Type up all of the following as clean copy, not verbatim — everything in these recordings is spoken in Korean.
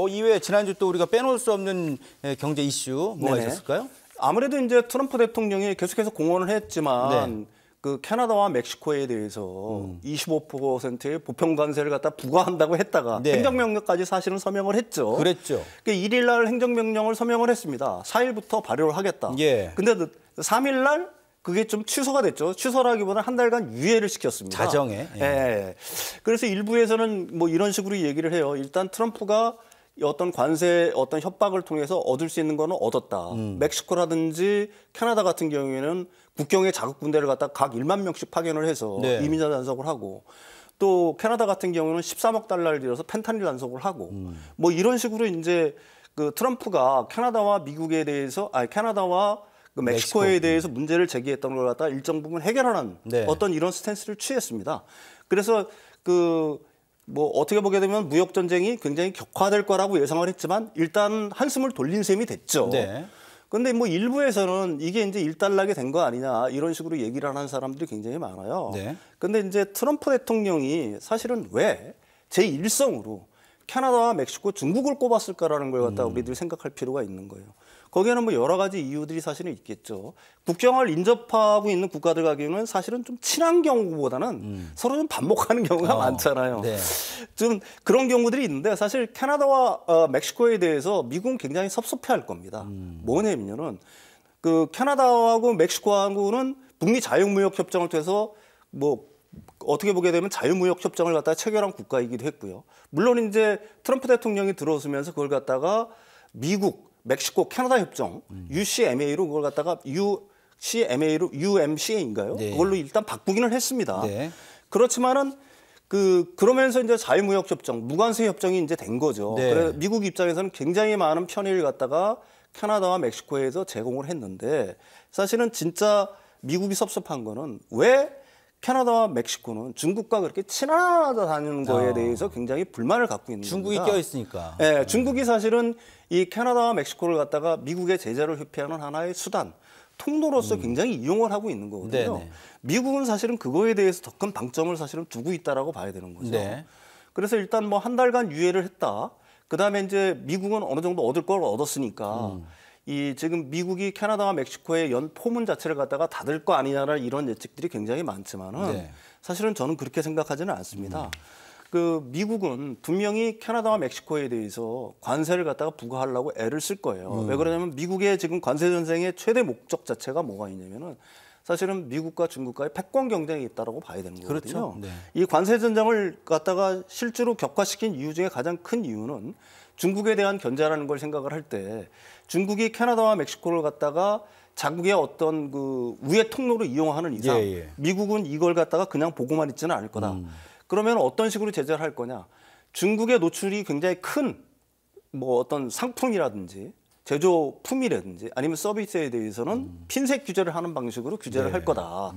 이외에 지난주 또 우리가 빼놓을 수 없는 경제 이슈 뭐가 네네. 있었을까요? 아무래도 이제 트럼프 대통령이 계속해서 공언을 했지만 네. 그 캐나다와 멕시코에 대해서 25%의 보편 관세를 갖다 부과한다고 했다가 네. 행정명령까지 사실은 서명을 했죠. 그랬죠. 그러니까 1일 날 행정명령을 서명을 했습니다. 4일부터 발효를 하겠다. 예. 근데 3일 날 그게 좀 취소가 됐죠. 취소라기보다는 한 달간 유예를 시켰습니다. 자정에. 예. 예. 그래서 일부에서는 뭐 이런 식으로 얘기를 해요. 일단 트럼프가 어떤 관세, 어떤 협박을 통해서 얻을 수 있는 거는 얻었다. 멕시코라든지 캐나다 같은 경우에는 국경에 자국 군대를 갖다 각 1만 명씩 파견을 해서 네. 이민자 단속을 하고 또 캐나다 같은 경우는 13억 달러를 들여서 펜타닐 단속을 하고 뭐 이런 식으로 이제 그 트럼프가 캐나다와 미국에 대해서 캐나다와 그 멕시코에 대해서 문제를 제기했던 걸 갖다 일정 부분 해결하는 네. 어떤 이런 스탠스를 취했습니다. 그래서 뭐 어떻게 보게 되면 무역 전쟁이 굉장히 격화될 거라고 예상을 했지만 일단 한숨을 돌린 셈이 됐죠. 네. 근데 뭐 일부에서는 이게 이제 일단락이 된 거 아니냐 이런 식으로 얘기를 하는 사람들이 굉장히 많아요. 네. 근데 이제 트럼프 대통령이 사실은 왜 제1성으로 캐나다와 멕시코, 중국을 꼽았을까라는 걸 갖다 우리들이 생각할 필요가 있는 거예요. 거기에는 뭐 여러 가지 이유들이 사실은 있겠죠. 국경을 인접하고 있는 국가들 가기에는 사실은 좀 친한 경우보다는 서로 좀 반목하는 경우가 많잖아요. 네. 좀 그런 경우들이 있는데 사실 캐나다와 멕시코에 대해서 미국은 굉장히 섭섭해할 겁니다. 뭐냐면은 그 캐나다하고 멕시코하고는 북미 자유무역 협정을 통해서 뭐 어떻게 보게 되면 자유무역 협정을 갖다가 체결한 국가이기도 했고요. 물론 이제 트럼프 대통령이 들어서면서 그걸 갖다가 미국, 멕시코, 캐나다 협정 UCMA로 그걸 갖다가 UCMA로 UMCA인가요? 네. 그걸로 일단 바꾸기는 했습니다. 네. 그렇지만은 그러면서 이제 자유무역 협정, 무관세 협정이 이제 된 거죠. 네. 그래서 미국 입장에서는 굉장히 많은 편의를 갖다가 캐나다와 멕시코에서 제공을 했는데 사실은 진짜 미국이 섭섭한 거는 왜 캐나다와 멕시코는 중국과 그렇게 친하다는 거에 대해서 굉장히 불만을 갖고 있는 중국이 겁니다. 껴있으니까. 네, 중국이 사실은 이 캐나다와 멕시코를 갖다가 미국의 제재를 회피하는 하나의 수단, 통로로서 굉장히 이용을 하고 있는 거거든요. 네네. 미국은 사실은 그거에 대해서 더 큰 방점을 사실은 두고 있다라고 봐야 되는 거죠. 네. 그래서 일단 뭐 한 달간 유예를 했다. 그다음에 이제 미국은 어느 정도 얻을 걸 얻었으니까 이 지금 미국이 캐나다와 멕시코의 연 포문 자체를 갖다가 닫을 거 아니냐라는 이런 예측들이 굉장히 많지만은 네. 사실은 저는 그렇게 생각하지는 않습니다. 그 미국은 분명히 캐나다와 멕시코에 대해서 관세를 갖다가 부과하려고 애를 쓸 거예요. 왜 그러냐면 미국의 지금 관세 전쟁의 최대 목적 자체가 뭐가 있냐면은 사실은 미국과 중국과의 패권 경쟁이 있다라고 봐야 되는 거거든요. 그렇죠. 네. 이 관세 전쟁을 갖다가 실제로 격화시킨 이유 중에 가장 큰 이유는 중국에 대한 견제라는 걸 생각을 할 때 중국이 캐나다와 멕시코를 갖다가 자국의 어떤 그 우회 통로로 이용하는 이상 미국은 이걸 갖다가 그냥 보고만 있지는 않을 거다. 그러면 어떤 식으로 제재를 할 거냐? 중국의 노출이 굉장히 큰 뭐 어떤 상품이라든지 제조품이라든지 아니면 서비스에 대해서는 핀셋 규제를 하는 방식으로 규제를 할 거다.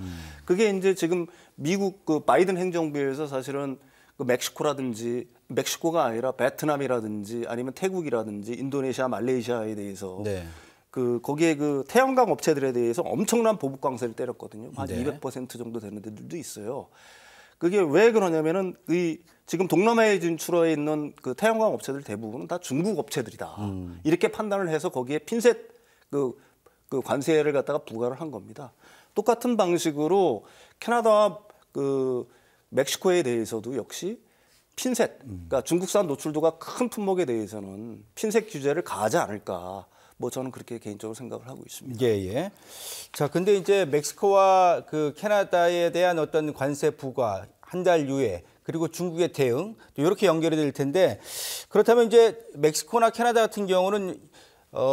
그게 이제 지금 미국 그 바이든 행정부에서 사실은 그 멕시코라든지 멕시코가 아니라 베트남이라든지 아니면 태국이라든지 인도네시아, 말레이시아에 대해서 거기에 그 태양광 업체들에 대해서 엄청난 보복 관세를 때렸거든요. 한 200% 정도 되는 데들도 있어요. 그게 왜 그러냐면은 지금 동남아에 진출해 있는 그 태양광 업체들 대부분은 다 중국 업체들이다. 이렇게 판단을 해서 거기에 핀셋 그 관세를 갖다가 부과를 한 겁니다. 똑같은 방식으로 캐나다와 그 멕시코에 대해서도 역시 핀셋, 그러니까 중국산 노출도가 큰 품목에 대해서는 핀셋 규제를 가하지 않을까. 뭐 저는 그렇게 개인적으로 생각을 하고 있습니다. 예. 자, 근데 이제 멕시코와 그 캐나다에 대한 어떤 관세 부과, 한 달 유예, 그리고 중국의 대응, 또 이렇게 연결이 될 텐데 그렇다면 이제 멕시코나 캐나다 같은 경우는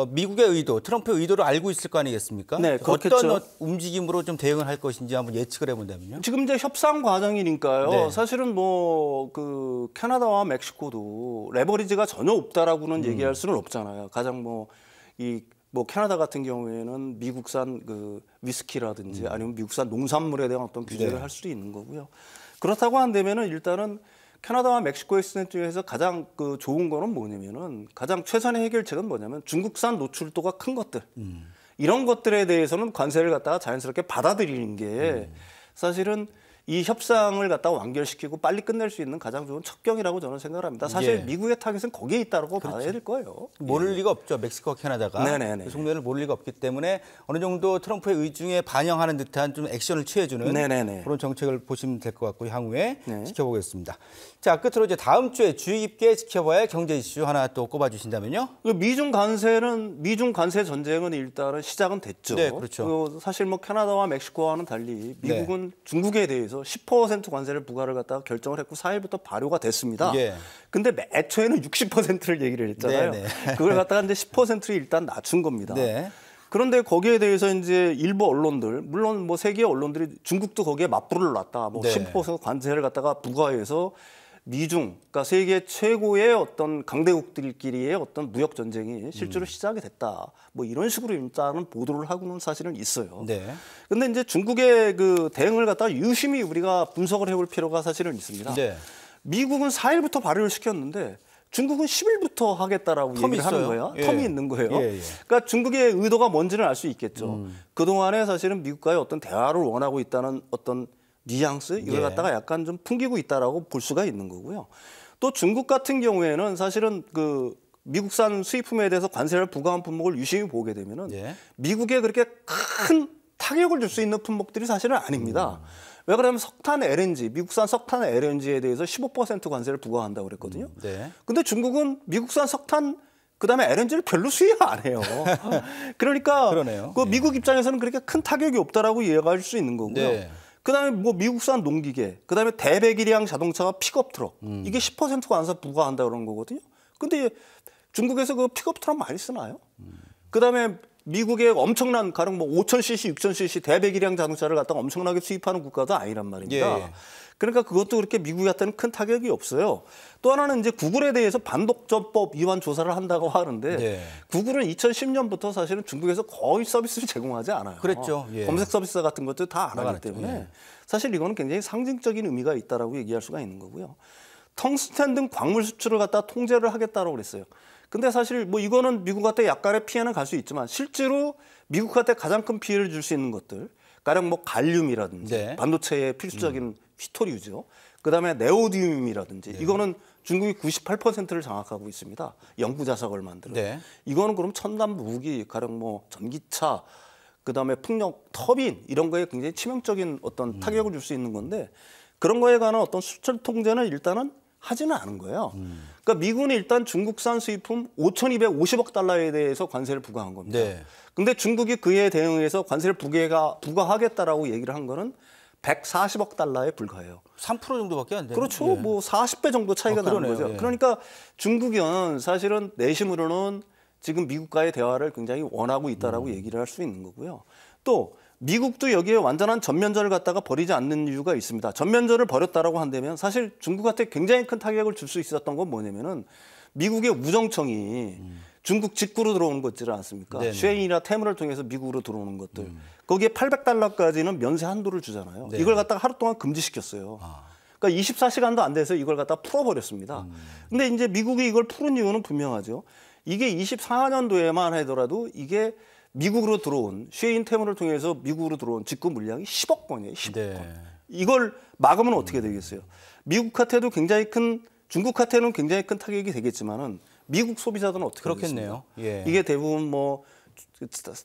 미국의 의도, 트럼프의 의도를 알고 있을 거 아니겠습니까? 네, 그렇겠죠. 어떤 움직임으로 좀 대응을 할 것인지 한번 예측을 해본다면요. 지금 이제 협상 과정이니까요. 네. 사실은 뭐 그 캐나다와 멕시코도 레버리지가 전혀 없다라고는 얘기할 수는 없잖아요. 가장 뭐 캐나다 같은 경우에는 미국산 그 위스키라든지 아니면 미국산 농산물에 대한 어떤 규제를 할 수도 있는 거고요. 그렇다고 한다면은 일단은 캐나다와 멕시코의 스탠 중에서 가장 그 좋은 거는 뭐냐면은 가장 최선의 해결책은 뭐냐면 중국산 노출도가 큰 것들 이런 것들에 대해서는 관세를 갖다가 자연스럽게 받아들이는 게 사실은 이 협상을 갖다가 완결시키고 빨리 끝낼 수 있는 가장 좋은 척경이라고 저는 생각을 합니다. 사실 예. 미국의 타겟은 거기에 있다고 그렇죠. 봐야 될 거예요. 모를 리가 없죠. 멕시코와 캐나다가 네네네. 그 속내를 모를 리가 없기 때문에 어느 정도 트럼프의 의중에 반영하는 듯한 좀 액션을 취해주는 네네네. 그런 정책을 보시면 될 것 같고 향후에 네. 지켜보겠습니다. 자, 끝으로 이제 다음 주에 주의 깊게 지켜봐야 할 경제 이슈 하나 또 꼽아주신다면요? 미중 관세 전쟁은 일단은 시작은 됐죠. 네, 그렇죠. 사실 뭐 캐나다와 멕시코와는 달리 미국은 중국에 대해서 10% 관세를 부과를 갖다가 결정을 했고 4일부터 발효가 됐습니다. 예. 근데 애초에는 60%를 얘기를 했잖아요. 네, 그걸 갖다가 이제 10%를 일단 낮춘 겁니다. 네. 그런데 거기에 대해서 이제 일부 언론들, 물론 뭐 세계 언론들이 중국도 거기에 맞불을 놨다. 뭐 네. 15% 관세를 갖다가 부과해서 미중, 그러니까 세계 최고의 어떤 강대국들끼리의 어떤 무역 전쟁이 실제로 시작이 됐다. 뭐 이런 식으로 일단은 보도를 하고는 사실은 있어요. 네. 근데 이제 중국의 그 대응을 갖다가 유심히 우리가 분석을 해볼 필요가 사실은 있습니다. 네. 미국은 4일부터 발효를 시켰는데 중국은 10일부터 하겠다라고 텀이 얘기를 하는 있어요. 거야. 예. 텀이 있는 거예요. 예, 예. 그러니까 중국의 의도가 뭔지는 알 수 있겠죠. 그동안에 사실은 미국과의 어떤 대화를 원하고 있다는 어떤 뉘앙스 이걸 예. 갖다가 약간 좀 풍기고 있다라고 볼 수가 있는 거고요. 또 중국 같은 경우에는 사실은 그 미국산 수입품에 대해서 관세를 부과한 품목을 유심히 보게 되면은 예. 미국에 그렇게 큰 타격을 줄 수 있는 품목들이 사실은 아닙니다. 왜 그러냐면 석탄 LNG, 미국산 석탄 LNG에 대해서 15% 관세를 부과한다고 그랬거든요. 네. 근데 중국은 미국산 석탄 그다음에 LNG를 별로 수입 안 해요. 그러니까 그러네요. 그 미국 입장에서는 그렇게 큰 타격이 없다라고 이해할 수 있는 거고요. 네. 그다음에 뭐 미국산 농기계, 그다음에 대배기량 자동차와 픽업 트럭 이게 10% 관세 부과한다 그런 거거든요. 근데 중국에서 그 픽업 트럭 많이 쓰나요? 그다음에 미국의 엄청난 가령 뭐 5,000cc, 6,000cc 대배기량 자동차를 갖다가 엄청나게 수입하는 국가도 아니란 말입니다. 예. 그러니까 그것도 그렇게 미국한테는 큰 타격이 없어요. 또 하나는 이제 구글에 대해서 반독점법 위반 조사를 한다고 하는데 네. 구글은 2010년부터 사실은 중국에서 거의 서비스를 제공하지 않아요. 그랬죠. 예. 검색 서비스 같은 것도 다 안 하기 나가죠. 때문에 예. 사실 이거는 굉장히 상징적인 의미가 있다라고 얘기할 수가 있는 거고요. 텅스텐 등 광물 수출을 갖다 통제를 하겠다라고 그랬어요. 근데 사실 뭐 이거는 미국한테 약간의 피해는 갈 수 있지만 실제로 미국한테 가장 큰 피해를 줄 수 있는 것들, 가령 뭐 갈륨이라든지 네. 반도체의 필수적인 휘토류죠. 그다음에 네오디움이라든지 이거는 중국이 98%를 장악하고 있습니다. 영구 자석을 만들어. 네. 이거는 그럼 첨단 무기, 가령 뭐 전기차, 그다음에 풍력 터빈 이런 거에 굉장히 치명적인 어떤 타격을 줄 수 있는 건데 그런 거에 관한 어떤 수출 통제는 일단은 하지는 않은 거예요. 그러니까 미국은 일단 중국산 수입품 5,250억 달러에 대해서 관세를 부과한 겁니다. 네. 근데 중국이 그에 대응해서 관세를 부과하겠다라고 얘기를 한 거는 140억 달러에 불과해요. 3% 정도밖에 안 되는. 그렇죠. 예. 뭐 40배 정도 차이가 나는 그러네요. 거죠. 예. 그러니까 중국은 사실은 내심으로는 지금 미국과의 대화를 굉장히 원하고 있다라고 얘기를 할 수 있는 거고요. 또 미국도 여기에 완전한 전면전을 갖다가 벌이지 않는 이유가 있습니다. 전면전을 벌였다라고 한다면 사실 중국한테 굉장히 큰 타격을 줄 수 있었던 건 뭐냐면은 미국의 우정청이 중국 직구로 들어오는 거 있지 않습니까? 네네. 쉐인이나 테무를 통해서 미국으로 들어오는 것들. 거기에 800달러까지는 면세 한도를 주잖아요. 네. 이걸 갖다가 하루 동안 금지시켰어요. 그러니까 24시간도 안 돼서 이걸 갖다 풀어버렸습니다. 근데 이제 미국이 이걸 푸는 이유는 분명하죠. 이게 24년도에만 하더라도 이게 미국으로 들어온 쉐인 테무를 통해서 미국으로 들어온 직구 물량이 10억 건이에요. 10억 네. 건. 이걸 막으면 어떻게 되겠어요? 미국한테도 굉장히 큰 중국한테는 굉장히 큰 타격이 되겠지만은 미국 소비자들은 어떻게 그렇겠네요. 되겠습니까? 예. 이게 대부분 뭐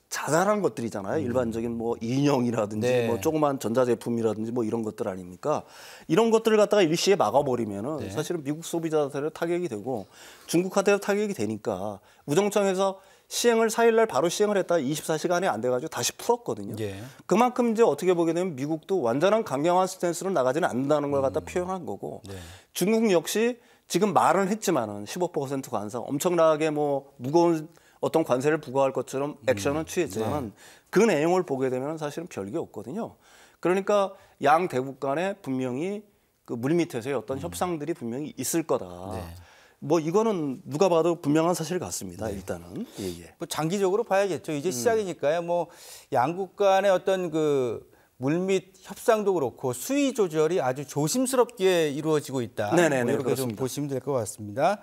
자잘한 것들이잖아요. 일반적인 뭐 인형이라든지 네. 뭐 조그만 전자제품이라든지 뭐 이런 것들 아닙니까? 이런 것들을 갖다가 일시에 막아버리면은 네. 사실은 미국 소비자들의 타격이 되고 중국한테도 타격이 되니까 우정청에서 시행을 4일날 바로 시행을 했다가 24시간이 안 돼가지고 다시 풀었거든요. 예. 그만큼 이제 어떻게 보게 되면 미국도 완전한 강경한 스탠스로 나가지는 않는다는 걸 갖다 표현한 거고 네. 중국 역시 지금 말은 했지만은 15% 관세 엄청나게 뭐 무거운 어떤 관세를 부과할 것처럼 액션은 취했지만은 그 내용을 보게 되면 사실은 별게 없거든요. 그러니까 양 대국 간에 분명히 그 물밑에서의 어떤 협상들이 분명히 있을 거다. 네. 뭐 이거는 누가 봐도 분명한 사실 같습니다. 일단은 예. 뭐 장기적으로 봐야겠죠. 이제 시작이니까요. 뭐 양국 간의 어떤 그 물밑 협상도 그렇고 수위 조절이 아주 조심스럽게 이루어지고 있다. 네네네, 뭐 이렇게 그렇습니다. 좀 보시면 될 것 같습니다.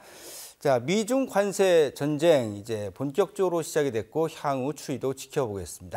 자, 미중 관세 전쟁 이제 본격적으로 시작이 됐고 향후 추이도 지켜보겠습니다.